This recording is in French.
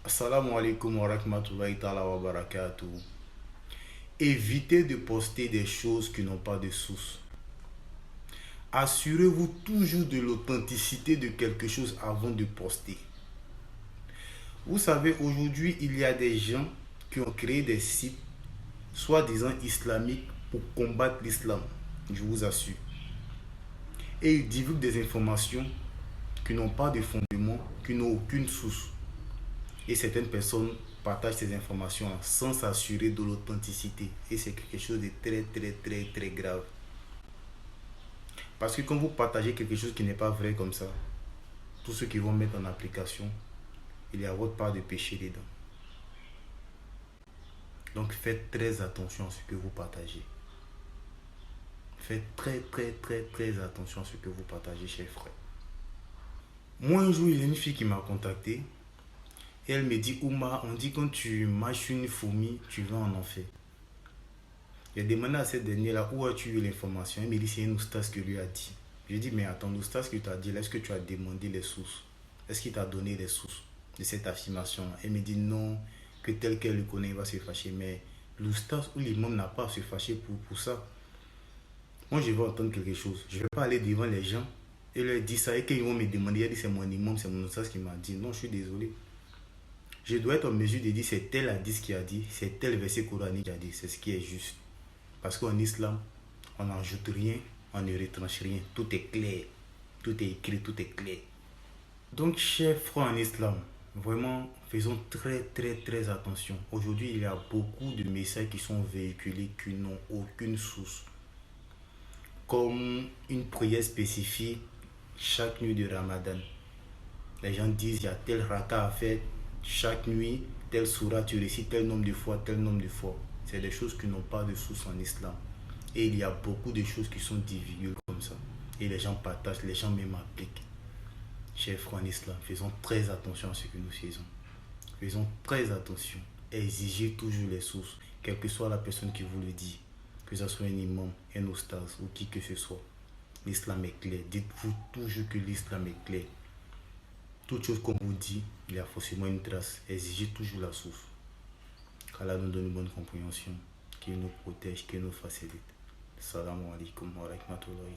Assalamu alaikum wa rahmatullahi ta'ala wa barakatuh. Évitez de poster des choses qui n'ont pas de source. Assurez-vous toujours de l'authenticité de quelque chose avant de poster. Vous savez, aujourd'hui, il y a des gens qui ont créé des sites soi-disant islamiques pour combattre l'islam. Je vous assure. Et ils divulguent des informations qui n'ont pas de fondement, qui n'ont aucune source. Et certaines personnes partagent ces informations sans s'assurer de l'authenticité. Et c'est quelque chose de très grave. Parce que quand vous partagez quelque chose qui n'est pas vrai comme ça, tous ceux qui vont mettre en application, il y a votre part de péché dedans. Donc faites très attention à ce que vous partagez. Faites très attention à ce que vous partagez, chers frères. Moi, un jour, il y a une fille qui m'a contacté. Et elle me dit, Ouma, on dit quand tu mâches une fourmi, tu vas en enfer. J'ai demandé à cette dernière-là, où as-tu eu l'information? Elle me dit, c'est une oustaz qui lui a dit. J'ai dit, mais attends, l'oustaz qui t'a dit, est-ce que tu as demandé les sources? Est-ce qu'il t'a donné les sources de cette affirmation? Elle me dit, non, que tel qu'elle le connaît, il va se fâcher. Mais l'oustaz ou l'imam n'a pas à se fâcher pour ça. Moi, je veux entendre quelque chose. Je ne vais pas aller devant les gens et leur dire ça. Et qu'ils vont me demander, elle dit, c'est mon imam, c'est mon oustaz qui m'a dit. Non, je suis désolé. Je dois être en mesure de dire c'est tel hadith qui a dit, c'est tel verset coranique qui a dit, c'est ce qui est juste. Parce qu'en islam, on n'ajoute rien, on ne retranche rien. Tout est clair, tout est écrit, tout est clair. Donc, chers frères en islam, vraiment, faisons très attention. Aujourd'hui, il y a beaucoup de messages qui sont véhiculés qui n'ont aucune source. Comme une prière spécifique chaque nuit de Ramadan. Les gens disent, il y a tel raka à faire. Chaque nuit, tel sourate, tu récites tel nombre de fois, tel nombre de fois. C'est des choses qui n'ont pas de source en islam. Et il y a beaucoup de choses qui sont divulguées comme ça. Et les gens partagent, les gens même appliquent. Chers frères en islam, faisons très attention à ce que nous faisons. Faisons très attention. Exigez toujours les sources, quelle que soit la personne qui vous le dit. Que ce soit un imam, un oustaz ou qui que ce soit. L'islam est clair. Dites-vous toujours que l'islam est clair. Toute chose qu'on vous dit, il y a forcément une trace. Exigez toujours la source. Qu'Allah nous donne une bonne compréhension, qu'il nous protège, qu'il nous facilite. Salam alaikum wa rahmatullahi.